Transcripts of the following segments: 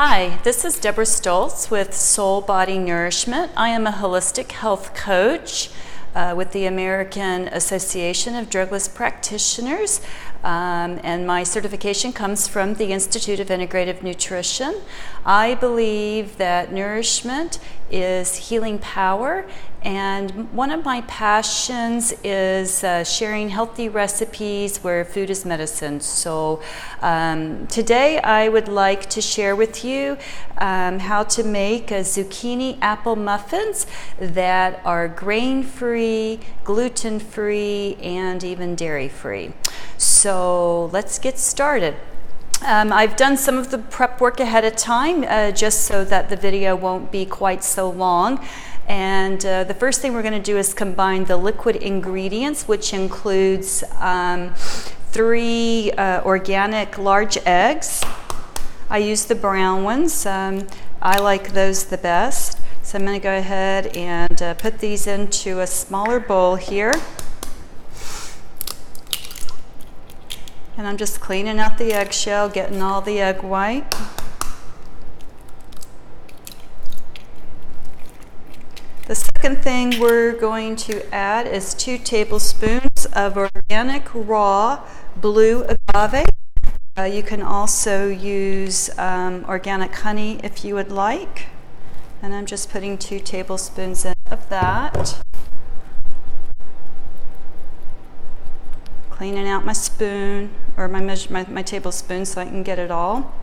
Hi, this is Debra Stoltz with Soul Body Nourishment. I am a holistic health coach with the American Association of Drugless Practitioners, and my certification comes from the Institute of Integrative Nutrition. I believe that nourishment is healing power, and one of my passions is sharing healthy recipes where food is medicine. So today I would like to share with you how to make a zucchini apple muffins that are grain-free, gluten-free, and even dairy-free. So let's get started. I've done some of the prep work ahead of time just so that the video won't be quite so long. And the first thing we're going to do is combine the liquid ingredients, which includes 3 organic large eggs. I use the brown ones. I like those the best. So I'm going to go ahead and put these into a smaller bowl here. And I'm just cleaning out the eggshell, getting all the egg white. The second thing we're going to add is 2 tablespoons of organic raw blue agave. You can also use organic honey if you would like. And I'm just putting 2 tablespoons in of that. Cleaning out my spoon, or my tablespoon, so I can get it all.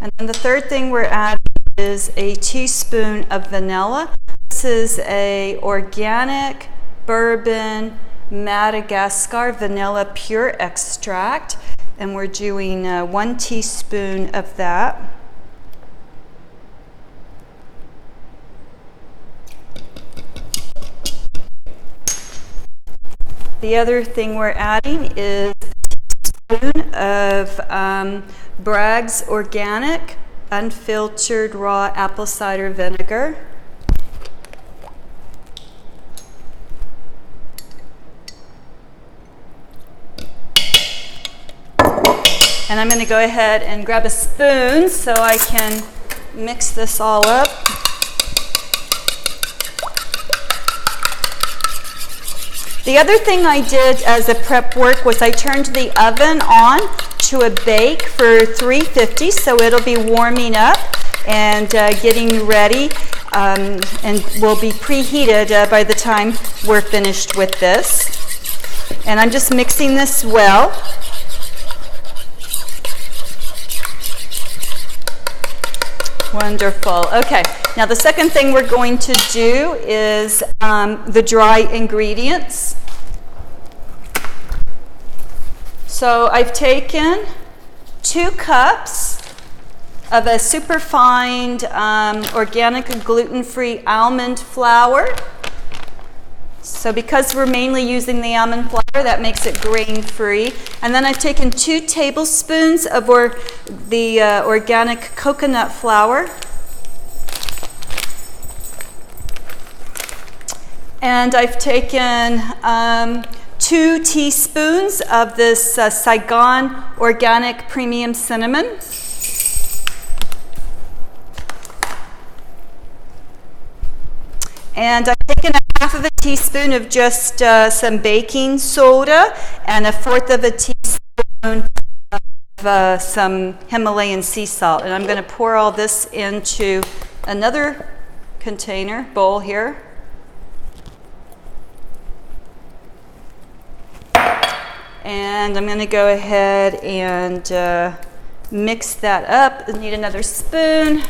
And then the third thing we're adding is a teaspoon of vanilla. This is a organic bourbon Madagascar vanilla pure extract, and we're doing 1 teaspoon of that. The other thing we're adding is a teaspoon of Bragg's Organic Unfiltered Raw Apple Cider Vinegar. And I'm going to go ahead and grab a spoon so I can mix this all up. The other thing I did as a prep work was I turned the oven on to a bake for 350, so it'll be warming up and getting ready, and will be preheated by the time we're finished with this. And I'm just mixing this well. Wonderful. Okay, now the second thing we're going to do is the dry ingredients. So I've taken 2 cups of a superfine organic gluten-free almond flour. So because we're mainly using the almond flour, that makes it grain-free. And then I've taken 2 tablespoons of the organic coconut flour. And I've taken 2 teaspoons of this Saigon organic premium cinnamon. And I've taken a half of a teaspoon of just some baking soda and a 1/4 of a teaspoon of some Himalayan sea salt. And I'm going to pour all this into another container, bowl here. And I'm going to go ahead and mix that up. I need another spoon.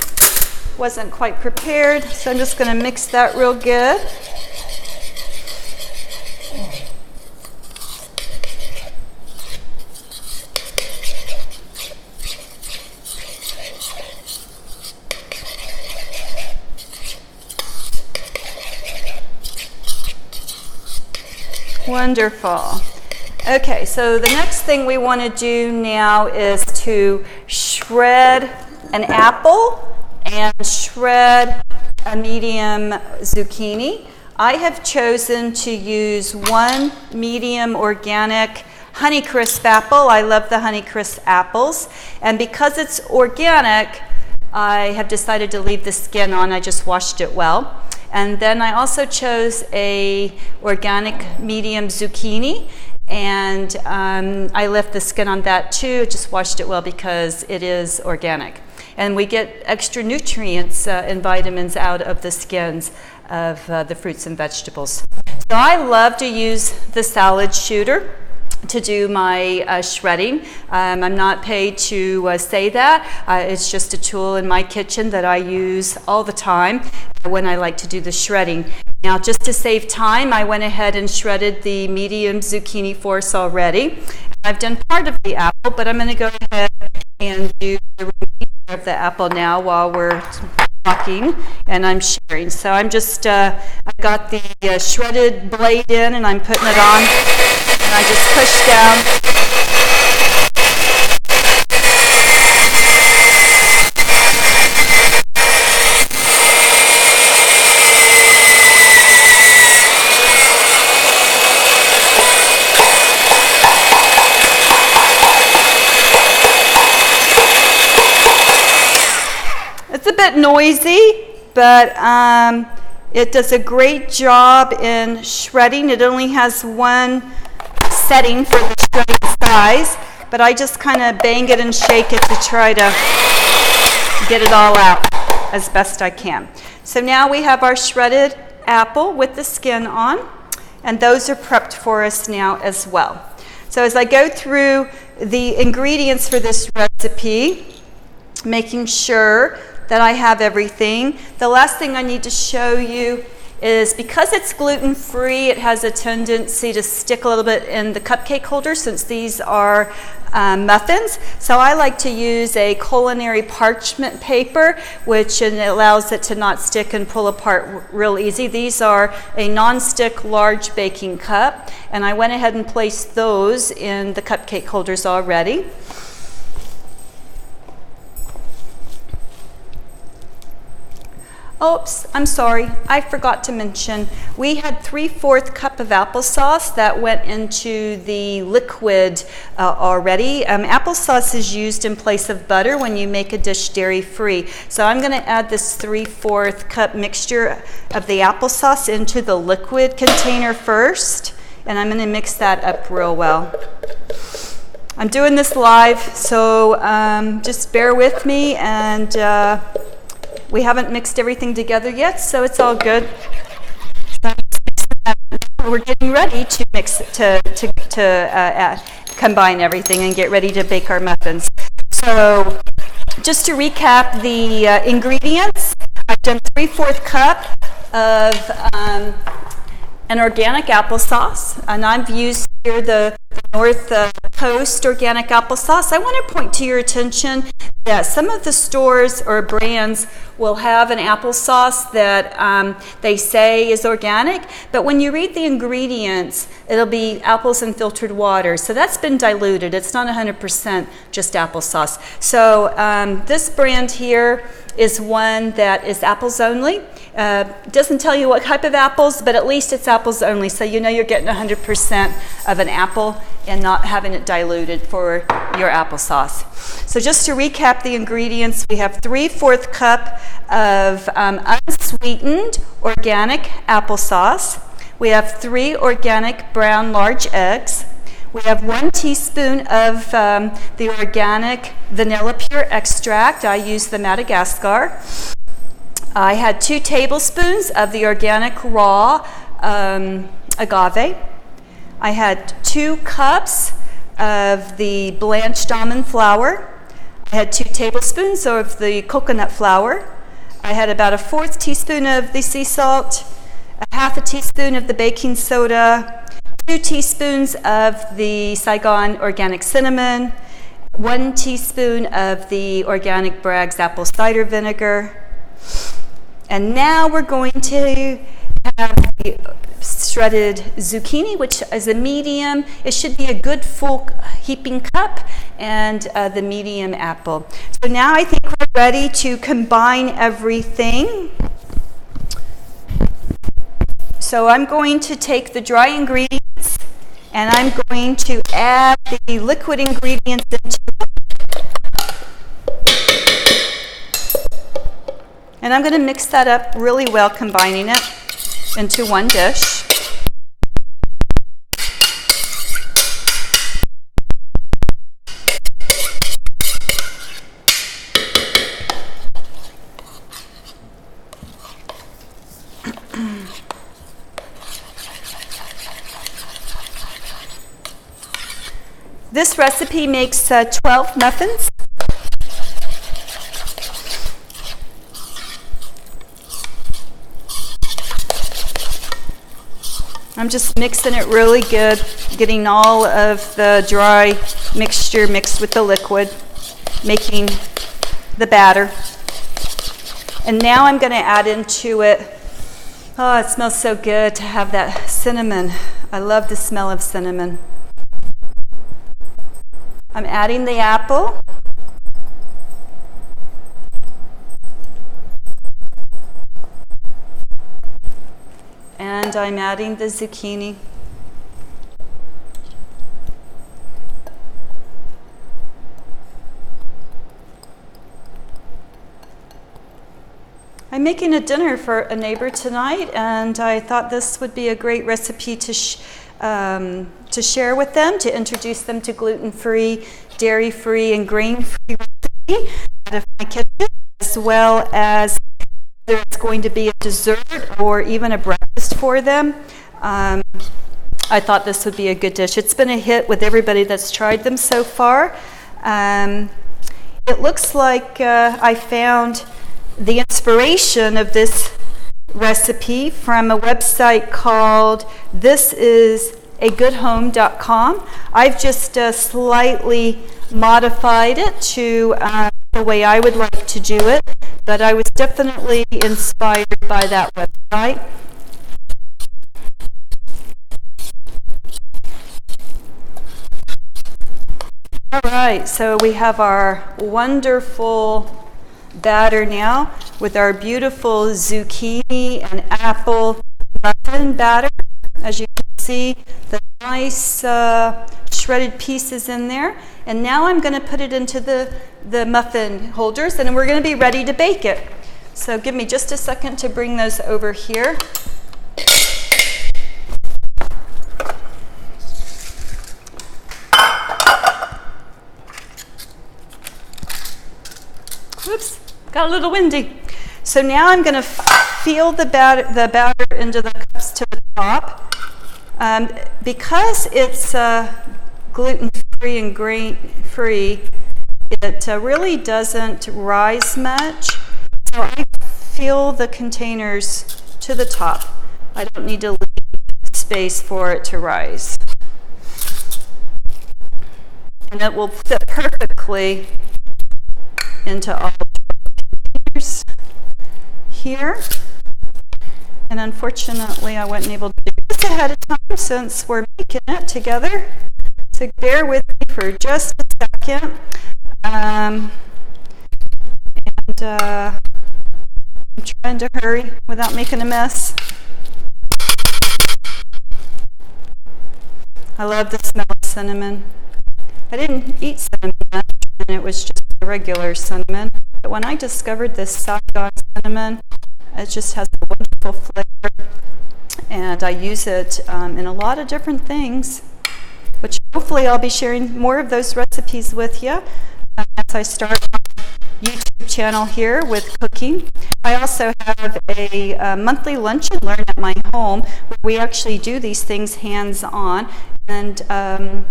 Wasn't quite prepared, so I'm just going to mix that real good. Wonderful. Okay, so the next thing we want to do now is to shred an apple and shred a medium zucchini. I have chosen to use 1 medium organic Honeycrisp apple. I love the Honeycrisp apples. And because it's organic, I have decided to leave the skin on. I just washed it well. And then I also chose a organic medium zucchini, and I left the skin on that too. Just washed it well because it is organic. And we get extra nutrients and vitamins out of the skins of the fruits and vegetables. So I love to use the salad shooter to do my shredding. I'm not paid to say that. It's just a tool in my kitchen that I use all the time when I like to do the shredding. Now, just to save time, I went ahead and shredded the medium zucchini for us already. I've done part of the apple, but I'm going to go ahead and do the remainder of the apple now while we're talking and I'm sharing. So I'm just, I got the shredded blade in and I'm putting it on, and I just push down. It's a bit noisy, but it does a great job in shredding. It only has one setting for the shredding size, but I just kind of bang it and shake it to try to get it all out as best I can. So now we have our shredded apple with the skin on, and those are prepped for us now as well. So as I go through the ingredients for this recipe, making sure that I have everything. The last thing I need to show you is, because it's gluten-free, it has a tendency to stick a little bit in the cupcake holder since these are muffins. So I like to use a culinary parchment paper, which allows it to not stick and pull apart real easy. These are a non-stick large baking cup, and I went ahead and placed those in the cupcake holders already. Oops, I'm sorry, I forgot to mention, we had 3/4 cup of applesauce that went into the liquid already. Applesauce is used in place of butter when you make a dish dairy-free. So I'm going to add this 3/4 cup mixture of the applesauce into the liquid container first, and I'm going to mix that up real well. I'm doing this live, so just bear with me, and we haven't mixed everything together yet, so it's all good. So we're getting ready to mix to combine everything and get ready to bake our muffins. So just to recap the ingredients, I've done 3/4 cup of an organic applesauce, and I've used here the North Coast organic applesauce. I want to point to your attention that some of the stores or brands will have an applesauce that they say is organic, but when you read the ingredients, it'll be apples and filtered water. So that's been diluted. It's not 100% just applesauce. So this brand here is one that is apples only. Doesn't tell you what type of apples, but at least it's apples only, so you know you're getting 100% of an apple and not having it diluted for your applesauce. So just to recap the ingredients, we have 3/4 cup of unsweetened organic applesauce. We have 3 organic brown large eggs. We have 1 teaspoon of the organic vanilla pure extract. I use the Madagascar. I had 2 tablespoons of the organic raw agave. I had 2 cups of the blanched almond flour. I had 2 tablespoons of the coconut flour. I had about a 1/4 teaspoon of the sea salt, a 1/2 teaspoon of the baking soda, 2 teaspoons of the Saigon organic cinnamon, 1 teaspoon of the organic Bragg's apple cider vinegar. And now we're going to have the shredded zucchini, which is a medium. It should be a good full heaping cup, and the medium apple. So now I think we're ready to combine everything. So I'm going to take the dry ingredients and I'm going to add the liquid ingredients into it. And I'm going to mix that up really well, combining it into one dish. This recipe makes 12 muffins. I'm just mixing it really good, getting all of the dry mixture mixed with the liquid, making the batter. And now I'm going to add into it, oh, it smells so good to have that cinnamon. I love the smell of cinnamon. I'm adding the apple. And I'm adding the zucchini. I'm making a dinner for a neighbor tonight, and I thought this would be a great recipe to share with them, to introduce them to gluten-free, dairy-free, and grain-free recipe out of my kitchen, as well as whether it's going to be a dessert or even a breakfast for them. I thought this would be a good dish. It's been a hit with everybody that's tried them so far. It looks like I found the inspiration of this recipe from a website called thisisagoodhome.com. I've just slightly modified it to the way I would like to do it, but I was definitely inspired by that website. All right, so we have our wonderful batter now with our beautiful zucchini and apple muffin batter. As you can see, the nice shredded pieces in there. And now I'm going to put it into the muffin holders, and we're going to be ready to bake it. So give me just a second to bring those over here. Whoops, got a little windy. So now I'm going to fill the batter into the cups to the top. Because it's gluten-free and grain-free, it really doesn't rise much. So I fill the containers to the top. I don't need to leave space for it to rise. And it will fit perfectly into all the containers here. And unfortunately, I wasn't able to do this ahead of time since we're making it together. So bear with me for just a second. I'm trying to hurry without making a mess. I love the smell of cinnamon. I didn't eat cinnamon much, and it was just a regular cinnamon. But when I discovered this Saigon cinnamon, it just has a wonderful flavor, and I use it in a lot of different things, which hopefully I'll be sharing more of those recipes with you as I start my YouTube channel here with cooking. I also have a monthly lunch and learn at my home where we actually do these things hands-on, and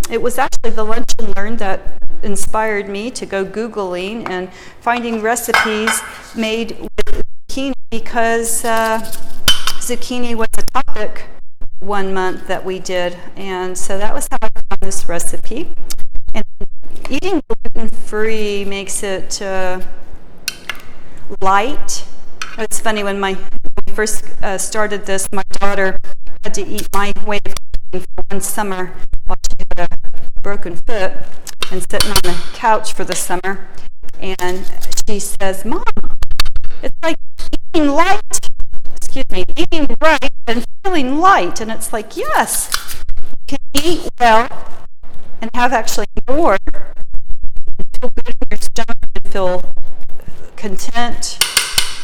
it was actually the lunch and learn that inspired me to go Googling and finding recipes made with zucchini, because zucchini was a topic one month that we did, and so that was how I found this recipe. And eating gluten-free makes it light. It's funny, when we first started this, my daughter had to eat my way of cooking for one summer while she had a broken foot and sitting on the couch for the summer, and she says, "Mom, it's like eating right and feeling light." And it's like, yes, you can eat well and have actually more, and feel good in your stomach and feel content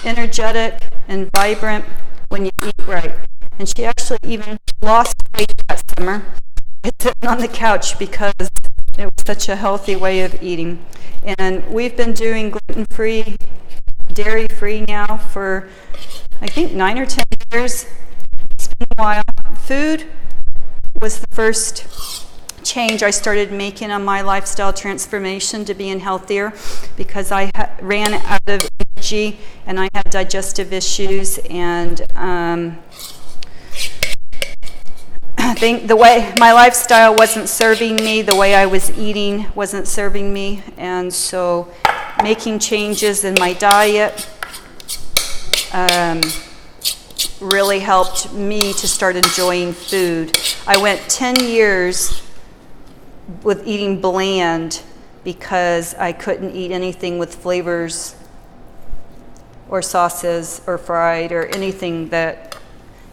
energetic and vibrant when you eat right. And she actually even lost weight that summer, sitting on the couch because it was such a healthy way of eating. And we've been doing gluten-free, dairy-free now for, I think, 9 or 10 years. It's been a while. Food was the first change I started making on my lifestyle transformation to being healthier, because I ran out of energy and I had digestive issues, and I think the way my lifestyle wasn't serving me, the way I was eating wasn't serving me, and so making changes in my diet really helped me to start enjoying food. I went 10 years with eating bland because I couldn't eat anything with flavors or sauces or fried or anything that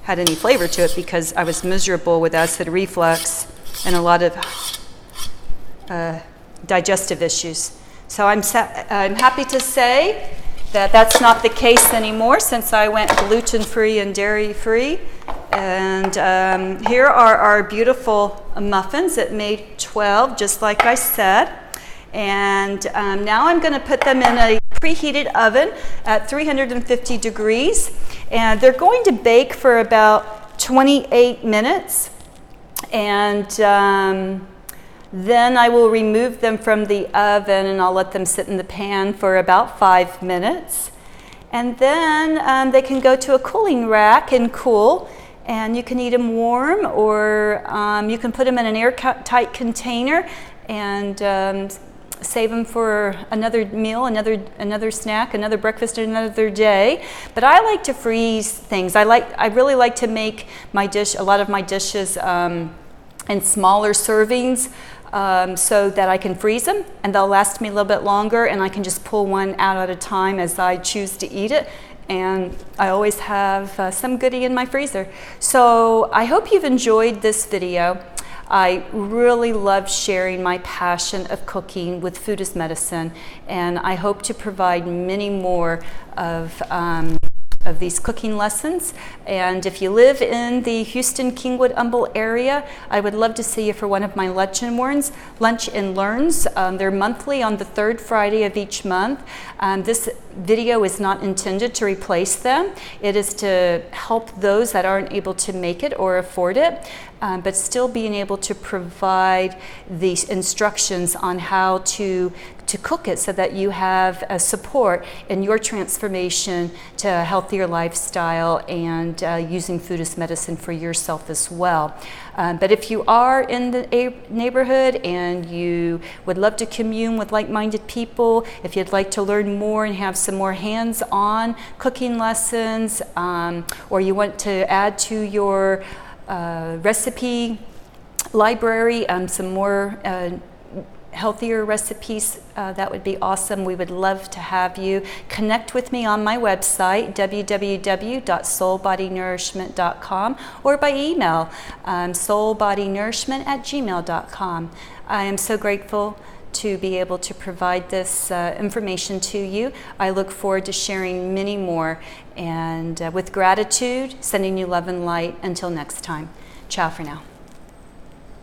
had any flavor to it, because I was miserable with acid reflux and a lot of digestive issues. So I'm happy to say that that's not the case anymore since I went gluten-free and dairy-free. And here are our beautiful muffins at May 12, just like I said. And now I'm going to put them in a preheated oven at 350 degrees. And they're going to bake for about 28 minutes. And then I will remove them from the oven and I'll let them sit in the pan for about 5 minutes. And then they can go to a cooling rack and cool. And you can eat them warm, or you can put them in an airtight container and save them for another meal, another snack, another breakfast, another day. But I like to freeze things. I really like to make a lot of my dishes in smaller servings, so that I can freeze them and they'll last me a little bit longer, and I can just pull one out at a time as I choose to eat it. And I always have some goodie in my freezer. So I hope you've enjoyed this video. I really love sharing my passion of cooking with Food as Medicine, and I hope to provide many more of these cooking lessons. And if you live in the Houston, Kingwood, Humble area, I would love to see you for one of my lunch and learns. They're monthly on the third Friday of each month. This video is not intended to replace them. It is to help those that aren't able to make it or afford it, but still being able to provide these instructions on how to cook it so that you have support in your transformation to a healthier lifestyle and using food as medicine for yourself as well. But if you are in the neighborhood and you would love to commune with like-minded people, if you'd like to learn more and have some more hands-on cooking lessons, or you want to add to your recipe library some more healthier recipes, that would be awesome. We would love to have you. Connect with me on my website, www.soulbodynourishment.com, or by email, soulbodynourishment@gmail.com. I am so grateful to be able to provide this information to you. I look forward to sharing many more, and with gratitude, sending you love and light. Until next time, ciao for now.